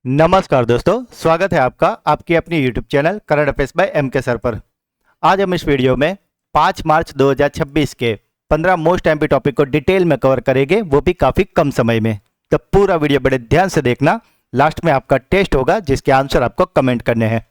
नमस्कार दोस्तों, स्वागत है आपका आपकी अपनी YouTube channel current affairs by MK sir पर। आज हम इस वीडियो में 5 मार्च 2026 के 15 मोस्ट एमपी टॉपिक को डिटेल में कवर करेंगे, वो भी काफ़ी कम समय में। तो पूरा वीडियो बड़े ध्यान से देखना, लास्ट में आपका टेस्ट होगा जिसके आंसर आपको कमेंट करने हैं।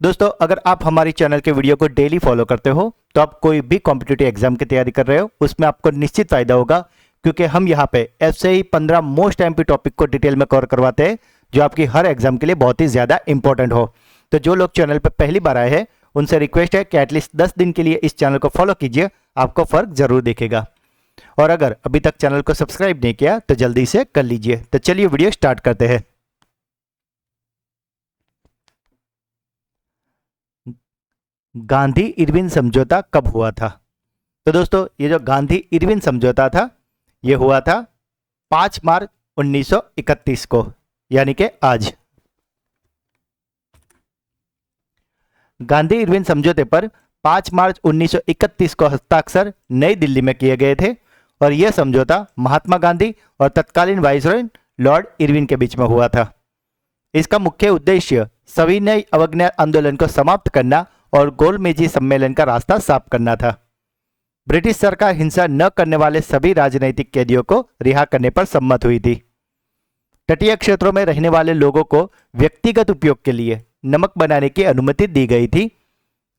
दोस्तों, अगर आप हमारी चैनल के वीडियो को डेली फॉलो करते हो तो आप कोई भी कॉम्पिटिटिव एग्जाम की तैयारी कर रहे हो उसमें आपको निश्चित फायदा होगा, क्योंकि हम यहाँ पे ऐसे ही 15 मोस्ट एमपी टॉपिक को डिटेल में कवर करवाते हैं जो आपकी हर एग्जाम के लिए बहुत ही ज़्यादा इंपॉर्टेंट हो। तो जो लोग चैनल पर पहली बार आए हैं उनसे रिक्वेस्ट है कि एटलीस्ट 10 दिन के लिए इस चैनल को फॉलो कीजिए, आपको फ़र्क जरूर दिखेगा। और अगर अभी तक चैनल को सब्सक्राइब नहीं किया तो जल्दी से कर लीजिए। तो चलिए वीडियो स्टार्ट करते हैं। गांधी इरविन समझौता कब हुआ था? तो दोस्तों, ये जो गांधी इरविन समझौता था ये हुआ था 5 मार्च 1931 को, यानी कि आज। गांधी इरविन समझौते पर 5 मार्च 1931 को हस्ताक्षर नई दिल्ली में किए गए थे और यह समझौता महात्मा गांधी और तत्कालीन वाइसरॉय लॉर्ड इरविन के बीच में हुआ था। इसका मुख्य उद्देश्य सविनय अवज्ञा आंदोलन को समाप्त करना और गोलमेजी सम्मेलन का रास्ता साफ करना था। ब्रिटिश सरकार हिंसा न करने वाले सभी राजनीतिक कैदियों को रिहा करने पर सम्मत हुई थी। तटीय क्षेत्रों में रहने वाले लोगों को व्यक्तिगत उपयोग के लिए नमक बनाने की अनुमति दी गई थी।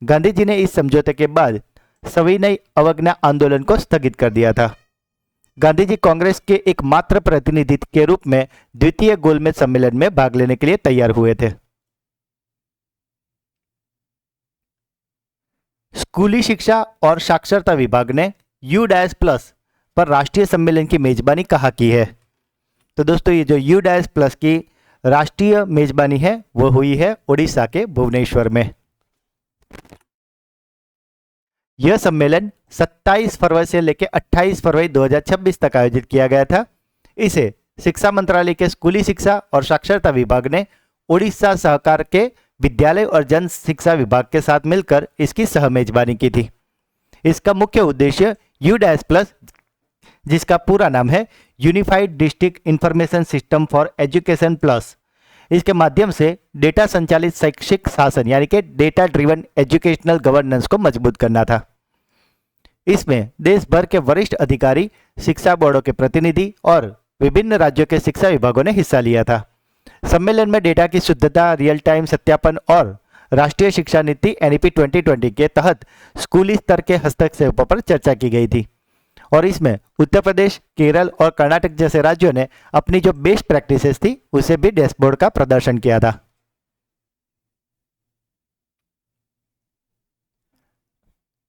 गांधी जी ने इस समझौते के बाद सविनय अवज्ञा आंदोलन को स्थगित कर दिया था। गांधी जी कांग्रेस के एकमात्र प्रतिनिधि के रूप में द्वितीय गोलमेज सम्मेलन में भाग लेने के लिए तैयार हुए थे। स्कूली शिक्षा और साक्षरता विभाग ने U++ पर राष्ट्रीय सम्मेलन की मेजबानी कहाँ की है? तो दोस्तों, ये जो U++ की राष्ट्रीय मेजबानी है वो हुई है उड़ीसा के भुवनेश्वर में। यह सम्मेलन 27 फरवरी से लेकर 28 फरवरी 2026 तक आयोजित किया गया था। इसे शिक्षा मंत्रालय के स्कूली शिक्षा और साक्षरता विभाग ने उड़ीसा सहकार के विद्यालय और जन शिक्षा विभाग के साथ मिलकर इसकी सह मेजबानी की थी। इसका मुख्य उद्देश्य U++, जिसका पूरा नाम है unified district information system for education plus, इसके माध्यम से डेटा संचालित शैक्षिक शासन यानी कि डेटा ड्रिवन एजुकेशनल गवर्नेंस को मजबूत करना था। इसमें देश भर के वरिष्ठ अधिकारी, शिक्षा बोर्डों के प्रतिनिधि और विभिन्न राज्यों के शिक्षा विभागों ने हिस्सा लिया था। सम्मेलन में डेटा की शुद्धता, रियल टाइम सत्यापन और राष्ट्रीय शिक्षा नीति NEP 2020 के तहत स्कूली स्तर के हस्तक्षेपों पर चर्चा की गई थी। और इसमें उत्तर प्रदेश, केरल और कर्नाटक जैसे राज्यों ने अपनी जो बेस्ट प्रैक्टिसेस थी उसे भी डैशबोर्ड का प्रदर्शन किया था।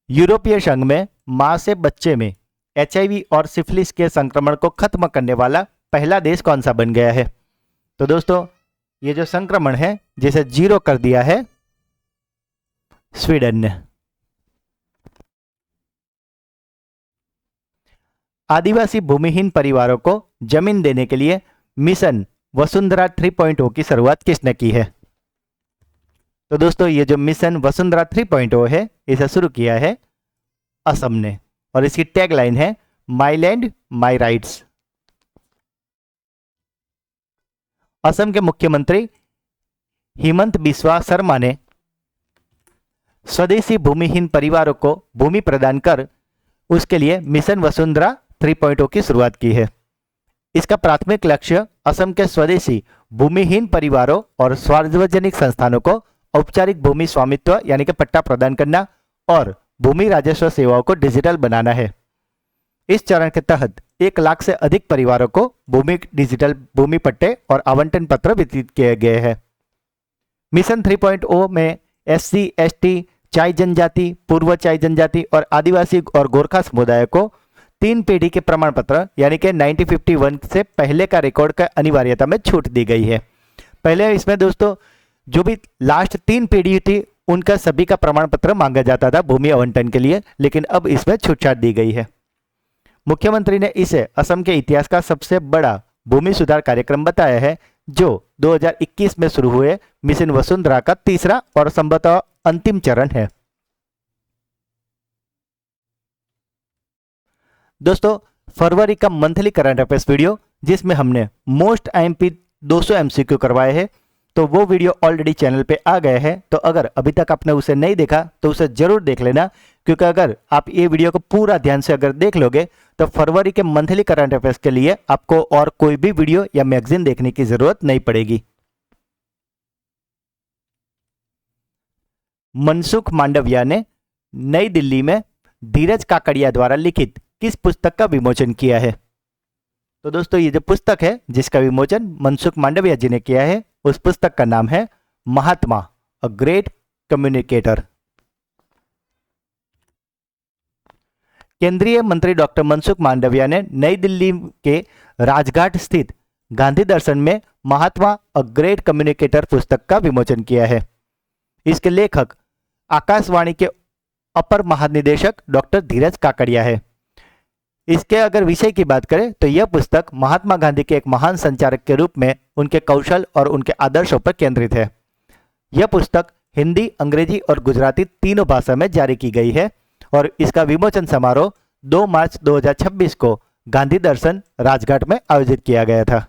यूरोपीय संघ में मां से बच्चे में HIV और सिफिलिस के संक्रमण को खत्म करने वाला पहला देश कौन सा बन गया है? तो दोस्तों, ये जो संक्रमण है जिसे 0 कर दिया है स्वीडन ने। आदिवासी भूमिहीन परिवारों को जमीन देने के लिए मिशन वसुंधरा 3.0 की शुरुआत किसने की है? तो दोस्तों, ये जो मिशन वसुंधरा 3.0 है इसे शुरू किया है असम ने और इसकी टैगलाइन है माई लैंड माई राइट्स। असम के मुख्यमंत्री हिमंत बिस्वा शर्मा ने स्वदेशी भूमिहीन परिवारों को भूमि प्रदान कर उसके लिए मिशन वसुंधरा 3.0 की शुरुआत की है। इसका प्राथमिक लक्ष्य असम के स्वदेशी भूमिहीन परिवारों और सार्वजनिक संस्थानों को औपचारिक भूमि स्वामित्व यानी कि पट्टा प्रदान करना और भूमि राजस्व सेवाओं को डिजिटल बनाना है। इस चरण के तहत 1 लाख से अधिक परिवारों को डिजिटल भूमि पट्टे और आवंटन पत्र वितरित किए गए हैं। मिशन 3.0 में SC, ST, चाई जनजाति, पूर्व चाई जनजाति और आदिवासी और गोरखा समुदाय को 3 पीढ़ी के प्रमाण पत्र यानी कि 1951 से पहले का रिकॉर्ड का अनिवार्यता में छूट दी गई है। पहले इसमें दोस्तों जो भी लास्ट 3 पीढ़ी थी उनका सभी का प्रमाण पत्र मांगा जाता था भूमि आवंटन के लिए, लेकिन अब इसमें छूटछाट दी गई है। मुख्यमंत्री ने इसे असम के इतिहास का सबसे बड़ा भूमि सुधार कार्यक्रम बताया है, जो 2021 में शुरू हुए मिशन वसुंधरा का तीसरा और संभवतः अंतिम चरण है। दोस्तों, फरवरी का मंथली करंट अफेयर्स वीडियो जिसमें हमने मोस्ट आईएमपी 200 MCQ करवाए हैं, तो वो वीडियो ऑलरेडी चैनल पे आ गए हैं। तो अगर अभी तक आपने उसे नहीं देखा तो उसे जरूर देख लेना, क्योंकि अगर आप ये वीडियो को पूरा ध्यान से अगर देख लोगे तो फरवरी के मंथली करंट अफेयर्स के लिए आपको और कोई भी वीडियो या मैगजीन देखने की जरूरत नहीं पड़ेगी। मनसुख मांडविया ने नई दिल्ली में धीरज काकड़िया द्वारा लिखित किस पुस्तक का विमोचन किया है? तो दोस्तों ये जो पुस्तक है जिसका विमोचन मनसुख मांडविया जी ने किया है, उस पुस्तक का नाम है महात्मा, अ ग्रेट कम्युनिकेटर। केंद्रीय मंत्री डॉक्टर मनसुख मांडविया ने नई दिल्ली के राजघाट स्थित गांधी दर्शन में महात्मा, अ ग्रेट कम्युनिकेटर पुस्तक का विमोचन किया है। इसके लेखक आकाशवाणी के अपर महानिदेशक डॉक्टर धीरज काकड़िया है। इसके अगर विषय की बात करें तो यह पुस्तक महात्मा गांधी के एक महान संचारक के रूप में उनके कौशल और उनके आदर्शों पर केंद्रित है। यह पुस्तक हिंदी, अंग्रेजी और गुजराती तीनों भाषा में जारी की गई है और इसका विमोचन समारोह 2 मार्च 2026 को गांधी दर्शन राजघाट में आयोजित किया गया था।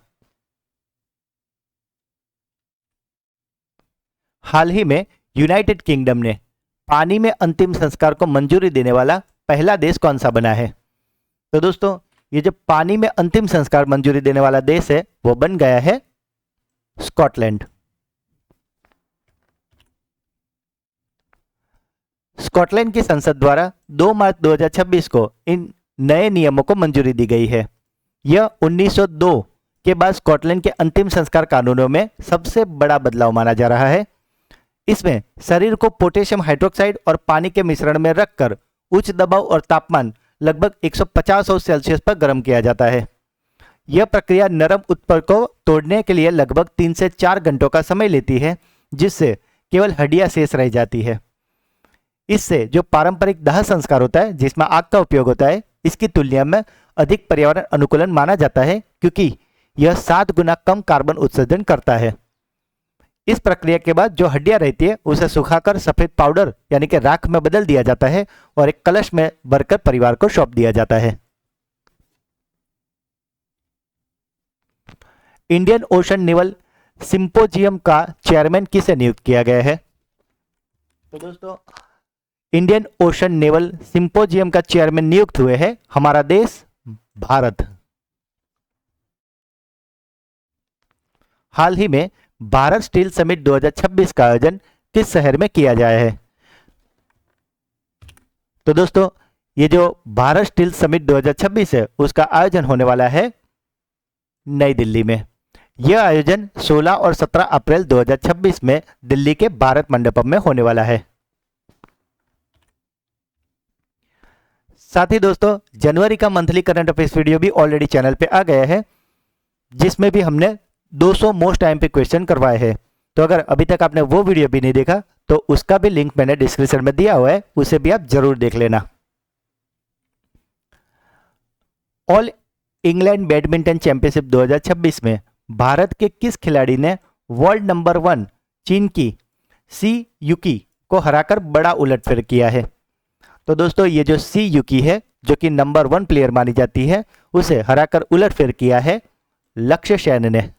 हाल ही में यूनाइटेड किंगडम ने पानी में अंतिम संस्कार को मंजूरी देने वाला पहला देश कौन सा बना है? तो दोस्तों ये जो पानी में अंतिम संस्कार मंजूरी देने वाला देश है वो बन गया है स्कॉटलैंड। स्कॉटलैंड की संसद द्वारा 2 मार्च 2026 को इन नए नियमों को मंजूरी दी गई है। यह 1902 के बाद स्कॉटलैंड के अंतिम संस्कार कानूनों में सबसे बड़ा बदलाव माना जा रहा है। इसमें शरीर को पोटेशियम हाइड्रोक्साइड और पानी के मिश्रण में रखकर उच्च दबाव और तापमान लगभग 150 सेल्सियस पर गर्म किया जाता है। यह प्रक्रिया नरम उत्तर को तोड़ने के लिए लगभग 3 से 4 घंटों का समय लेती है, जिससे केवल हड्डियां शेष रह जाती है। इससे जो पारंपरिक दाह संस्कार होता है जिसमें आग का उपयोग होता है, इसकी तुलना में अधिक पर्यावरण अनुकूलन माना जाता है, क्योंकि यह 7 गुना कम कार्बन उत्सर्जन करता है। इस प्रक्रिया के बाद जो हड्डियां रहती है उसे सुखाकर सफेद पाउडर यानी कि राख में बदल दिया जाता है और एक कलश में भरकर परिवार को सौंप दिया जाता है। इंडियन ओशन नेवल सिंपोजियम का चेयरमैन किसे नियुक्त किया गया है? तो दोस्तों इंडियन ओशन नेवल सिंपोजियम का चेयरमैन नियुक्त हुए हैं हमारा देश भारत। हाल ही में भारत स्टील समिट 2026 का आयोजन किस शहर में किया गया है? तो दोस्तों ये जो भारत स्टील समिट 2026 है उसका आयोजन होने वाला है नई दिल्ली में। यह आयोजन 16 और 17 अप्रैल 2026 में दिल्ली के भारत मंडपम में होने वाला है। साथ ही दोस्तों जनवरी का मंथली करंट अफेयर्स वीडियो भी ऑलरेडी चैनल पे आ गया है, जिसमें भी हमने 200 मोस्ट टाइम पे क्वेश्चन करवाए हैं। तो अगर अभी तक आपने वो वीडियो भी नहीं देखा तो उसका भी लिंक मैंने डिस्क्रिप्शन में दिया हुआ है, उसे भी आप जरूर देख लेना। ऑल इंग्लैंड बैडमिंटन चैंपियनशिप 2026 में भारत के किस खिलाड़ी ने वर्ल्ड नंबर 1 चीन की सी युकी को हराकर बड़ा उलटफेर किया है? तो दोस्तों ये जो सी युकी है जो कि नंबर 1 प्लेयर मानी जाती है, उसे हराकर उलटफेर किया है लक्ष्य सेन ने।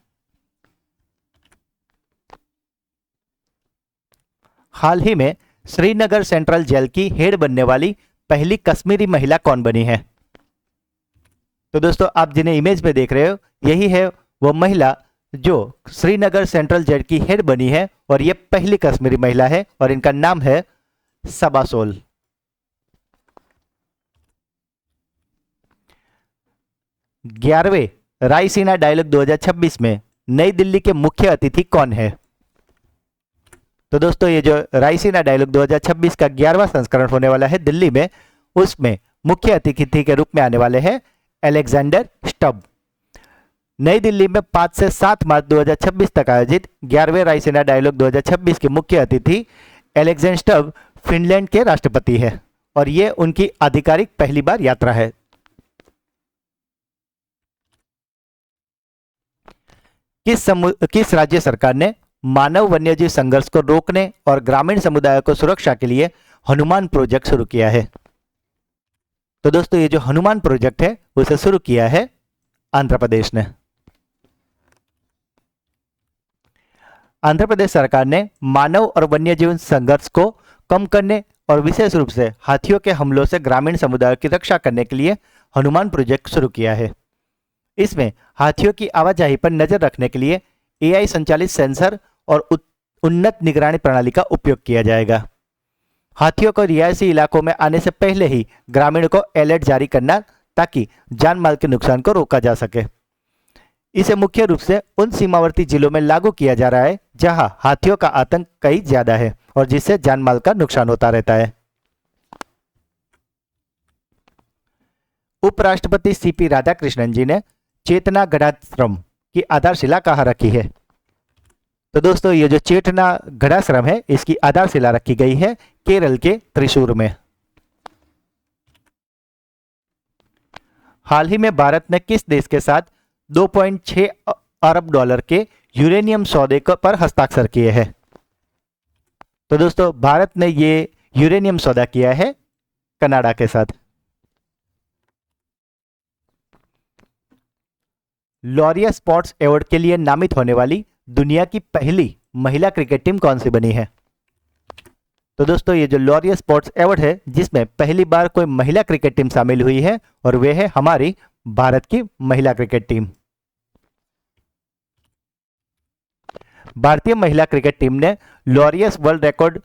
हाल ही में श्रीनगर सेंट्रल जेल की हेड बनने वाली पहली कश्मीरी महिला कौन बनी है? तो दोस्तों आप जिन्हें इमेज में देख रहे हो यही है वो महिला जो श्रीनगर सेंट्रल जेल की हेड बनी है और ये पहली कश्मीरी महिला है और इनका नाम है सबा सोल। ग्यारहवें रायसीना डायलॉग 2026 में नई दिल्ली के मुख्य अतिथि कौन है? तो दोस्तों ये जो रायसीना डायलॉग 2026 का 11वां संस्करण होने वाला है दिल्ली में, उसमें मुख्य अतिथि के रूप में आने वाले हैं अलेक्जेंडर स्टब। नई दिल्ली में 5 से 7 मार्च 2026 तक आयोजित 11वें रायसीना डायलॉग 2026 के मुख्य अतिथि अलेक्जेंडर स्टब फिनलैंड के राष्ट्रपति है और ये उनकी आधिकारिक पहली बार यात्रा है। किस राज्य सरकार ने मानव वन्यजीव संघर्ष को रोकने और ग्रामीण समुदायों को सुरक्षा के लिए हनुमान प्रोजेक्ट शुरू किया है? तो दोस्तों ये जो हनुमान प्रोजेक्ट है उसे शुरू किया है आंध्र प्रदेश ने। आंध्र प्रदेश सरकार ने मानव और वन्यजीव संघर्ष को कम करने और विशेष रूप से हाथियों के हमलों से ग्रामीण समुदायों की रक्षा करने के लिए हनुमान प्रोजेक्ट शुरू किया है। इसमें हाथियों की आवाजाही पर नजर रखने के लिए एआई संचालित सेंसर और उन्नत निगरानी प्रणाली का उपयोग किया जाएगा। हाथियों को रिहायशी इलाकों में आने से पहले ही ग्रामीणों को अलर्ट जारी करना ताकि जान माल के नुकसान को रोका जा सके। इसे मुख्य रूप से उन सीमावर्ती जिलों में लागू किया जा रहा है जहां हाथियों का आतंक कई ज्यादा है और जिससे जान माल का नुकसान होता रहता है। उपराष्ट्रपति सीपी राधाकृष्णन जी ने चेतना गढ़ाश्रम की आधारशिला कहाँ रखी है? तो दोस्तों ये जो चेतना गढ़ाश्रम है इसकी आधारशिला रखी गई है केरल के त्रिशूर में। हाल ही में भारत ने किस देश के साथ 2.6 अरब डॉलर के यूरेनियम सौदे पर हस्ताक्षर किए हैं? तो दोस्तों भारत ने ये यूरेनियम सौदा किया है कनाडा के साथ। लॉरिया स्पोर्ट्स अवार्ड के लिए नामित होने वाली दुनिया की पहली महिला क्रिकेट टीम कौन सी बनी है? तो दोस्तों ये जो लॉरिया स्पोर्ट्स अवार्ड है जिसमें पहली बार कोई महिला क्रिकेट टीम शामिल हुई है और वे है हमारी भारत की महिला क्रिकेट टीम। भारतीय महिला क्रिकेट टीम ने लॉरियस वर्ल्ड रिकॉर्ड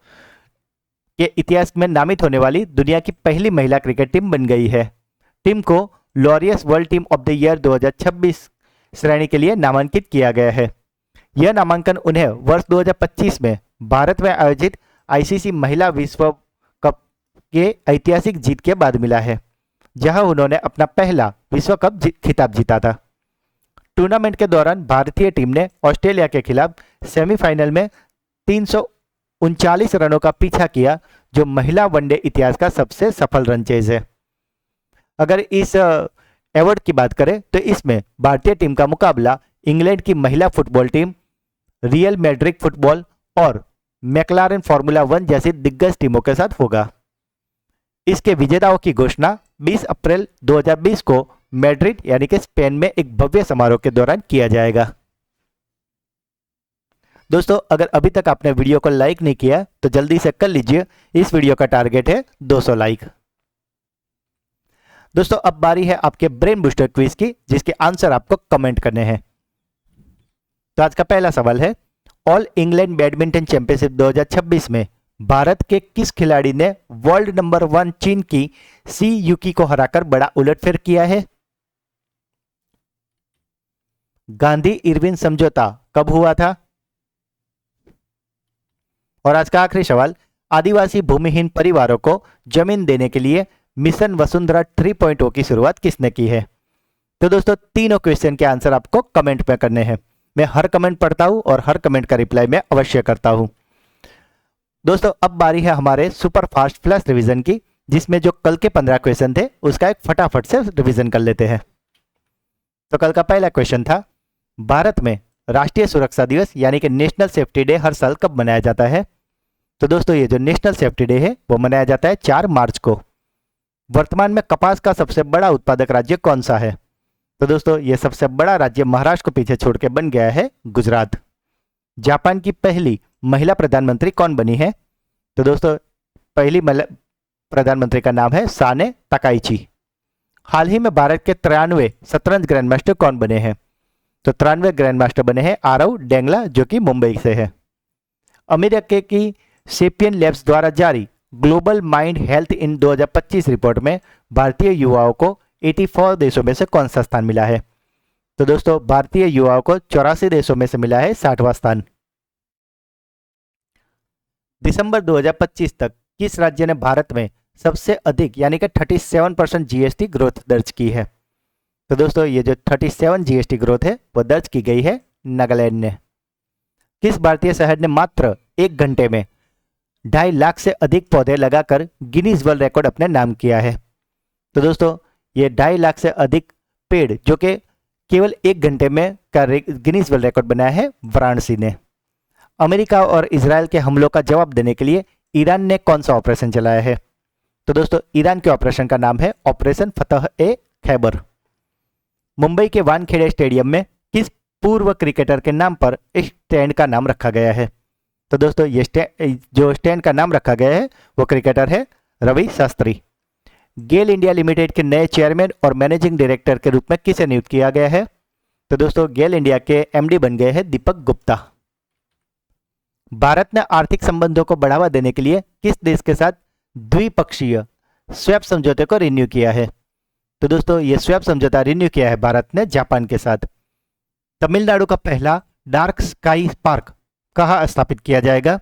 के इतिहास में नामित होने वाली दुनिया की पहली महिला क्रिकेट टीम बन गई है। टीम को Laureus world team of the year 2026 श्रेणी के लिए नामांकित किया गया है। यह नामांकन उन्हें वर्ष 2025 में भारत में आयोजित आईसीसी महिला विश्व कप के ऐतिहासिक जीत के बाद मिला है, जहां उन्होंने अपना पहला विश्व कप खिताब जीता था। टूर्नामेंट के दौरान भारतीय टीम ने ऑस्ट्रेलिया के खिलाफ सेमीफाइनल में 339 रनों का पीछा किया, जो महिला वनडे इतिहास का सबसे सफल रन चेज है। अगर इस अवार्ड की बात करें तो इसमें भारतीय टीम का मुकाबला इंग्लैंड की महिला football team, real Madrid football और मैक्लारेन फार्मूला 1 जैसी दिग्गज टीमों के साथ होगा। इसके विजेताओं की घोषणा 20 अप्रैल 2020 को मैड्रिड यानी कि स्पेन में एक भव्य समारोह के दौरान किया जाएगा। दोस्तों अगर अभी तक आपने वीडियो को लाइक नहीं किया तो जल्दी से कर लीजिए, इस वीडियो का टारगेट है 200 लाइक। दोस्तों अब बारी है आपके ब्रेन बूस्टर क्विज की, जिसके आंसर आपको कमेंट करने हैं। तो आज का पहला सवाल है, ऑल इंग्लैंड बैडमिंटन चैंपियनशिप 2026 में भारत के किस खिलाड़ी ने वर्ल्ड नंबर 1 चीन की सी युकी को हराकर बड़ा उलटफेर किया है? गांधी इरविन समझौता कब हुआ था? और आज का आखिरी सवाल, आदिवासी भूमिहीन परिवारों को जमीन देने के लिए मिशन वसुंधरा 3.0 की शुरुआत किसने की है? तो दोस्तों तीनों क्वेश्चन के आंसर आपको कमेंट में करने हैं। मैं हर कमेंट पढ़ता हूं और हर कमेंट का रिप्लाई मैं अवश्य करता हूं। दोस्तों अब बारी है हमारे सुपर फास्ट फ्लैश रिवीजन की, जिसमें जो कल के 15 क्वेश्चन थे उसका एक फटाफट से रिवीजन कर लेते हैं। तो कल का पहला क्वेश्चन था, भारत में राष्ट्रीय सुरक्षा दिवस यानी कि नेशनल सेफ्टी डे हर साल कब मनाया जाता है? तो दोस्तों ये जो नेशनल सेफ्टी डे है वो मनाया जाता है 4 मार्च को। वर्तमान में कपास का सबसे बड़ा उत्पादक राज्य कौन सा है? तो दोस्तों ये सबसे बड़ा राज्य महाराष्ट्र को पीछे छोड़ के बन गया है गुजरात। जापान की पहली महिला प्रधानमंत्री कौन बनी है? तो दोस्तों पहली महिला प्रधानमंत्री का नाम है साने तकाइची। हाल ही में भारत के 93 शतरंज ग्रैंड मास्टर कौन बने हैं? तो 93 ग्रैंड मास्टर बने हैं आरव डेंगला, जो कि मुंबई से है। अमेरिका की सेपियन लैब्स द्वारा जारी ग्लोबल माइंड हेल्थ इन 2025 रिपोर्ट में भारतीय युवाओं को 84 देशों में से कौन सा स्थान मिला है? तो दोस्तों भारतीय युवाओं को 84 देशों में से मिला है 60वां स्थान। दिसंबर 2025 तक किस राज्य ने भारत में सबसे अधिक यानी कि 37% जीएसटी ग्रोथ दर्ज की है? तो दोस्तों ये जो 37 जीएसटी ग्रोथ है वो दर्ज की गई है नागालैंड ने। किस भारतीय शहर ने मात्र 1 घंटे में 2.5 लाख से अधिक पौधे लगाकर गिनीज वर्ल्ड रिकॉर्ड अपने नाम किया है? तो दोस्तों ये 2.5 लाख से अधिक पेड़ जो कि केवल 1 घंटे में का गिनीज वर्ल्ड रिकॉर्ड बनाया है वाराणसी ने। अमेरिका और इजराइल के हमलों का जवाब देने के लिए ईरान ने कौन सा ऑपरेशन चलाया है? तो दोस्तों ईरान के ऑपरेशन का नाम है ऑपरेशन फतह ए खैबर। मुंबई के वानखेड़े स्टेडियम में किस पूर्व क्रिकेटर के नाम पर इस स्टैंड का नाम रखा गया है? तो दोस्तों ये जो स्टैंड का नाम रखा गया है वो क्रिकेटर है रवि शास्त्री। गेल इंडिया लिमिटेड के नए चेयरमैन और मैनेजिंग डायरेक्टर के रूप में किसे नियुक्त किया गया है? तो दोस्तों गेल इंडिया के एमडी बन गए हैं दीपक गुप्ता। भारत ने आर्थिक संबंधों को बढ़ावा देने के लिए किस देश के साथ द्विपक्षीय स्वैप समझौते को रिन्यू किया है? तो दोस्तों ये स्वैप समझौता रिन्यू किया है भारत ने जापान के साथ। तमिलनाडु का पहला डार्क स्काई पार्क कहाँ स्थापित किया जाएगा?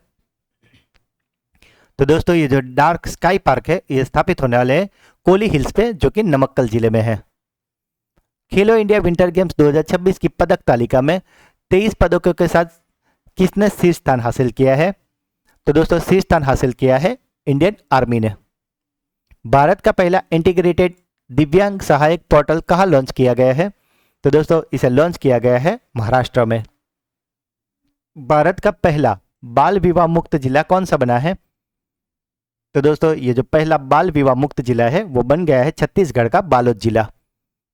तो दोस्तों ये जो डार्क स्काई पार्क है ये स्थापित होने वाले हैं कोली हिल्स पे, जो कि नमक्कल जिले में है। खेलो इंडिया विंटर गेम्स 2026 की पदक तालिका में 23 पदकों के साथ किसने शीर्ष स्थान हासिल किया है? तो दोस्तों शीर्ष स्थान हासिल किया है इंडियन आर्मी ने। भारत का पहला इंटीग्रेटेड दिव्यांग सहायक पोर्टल कहाँ लॉन्च किया गया है? तो दोस्तों इसे लॉन्च किया गया है महाराष्ट्र में। भारत का पहला बाल विवाह मुक्त जिला कौन सा बना है? तो दोस्तों ये जो पहला बाल विवाह मुक्त जिला है वो बन गया है छत्तीसगढ़ का बालोद जिला।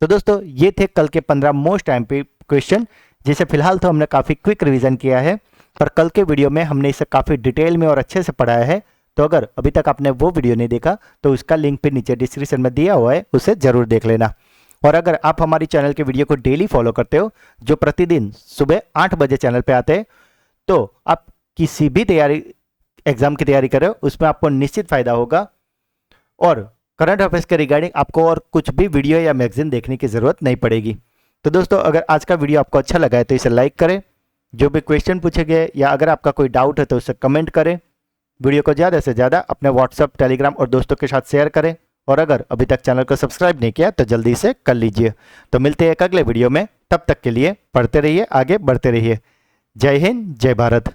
तो दोस्तों ये थे कल के 15 मोस्ट एमपी क्वेश्चन, जिसे फिलहाल तो हमने काफ़ी क्विक रिवीजन किया है, पर कल के वीडियो में हमने इसे काफ़ी डिटेल में और अच्छे से पढ़ाया है। तो अगर अभी तक आपने वो वीडियो नहीं देखा तो उसका लिंक भी नीचे डिस्क्रिप्शन में दिया हुआ है, उसे ज़रूर देख लेना। और अगर आप हमारी चैनल के वीडियो को डेली फॉलो करते हो, जो प्रतिदिन सुबह 8 बजे चैनल पर आते हैं, तो आप किसी भी एग्जाम की तैयारी करें उसमें आपको निश्चित फायदा होगा और करंट अफेयर्स के रिगार्डिंग आपको और कुछ भी वीडियो या मैगजीन देखने की ज़रूरत नहीं पड़ेगी। तो दोस्तों अगर आज का वीडियो आपको अच्छा लगा है तो इसे लाइक करें, जो भी क्वेश्चन पूछे गए या अगर आपका कोई डाउट है तो उसे कमेंट करें, वीडियो को ज़्यादा से ज़्यादा अपने व्हाट्सअप, टेलीग्राम और दोस्तों के साथ शेयर करें, और अगर अभी तक चैनल को सब्सक्राइब नहीं किया तो जल्दी से कर लीजिए। तो मिलते हैं एक अगले वीडियो में, तब तक के लिए पढ़ते रहिए, आगे बढ़ते रहिए। जय हिंद, जय भारत।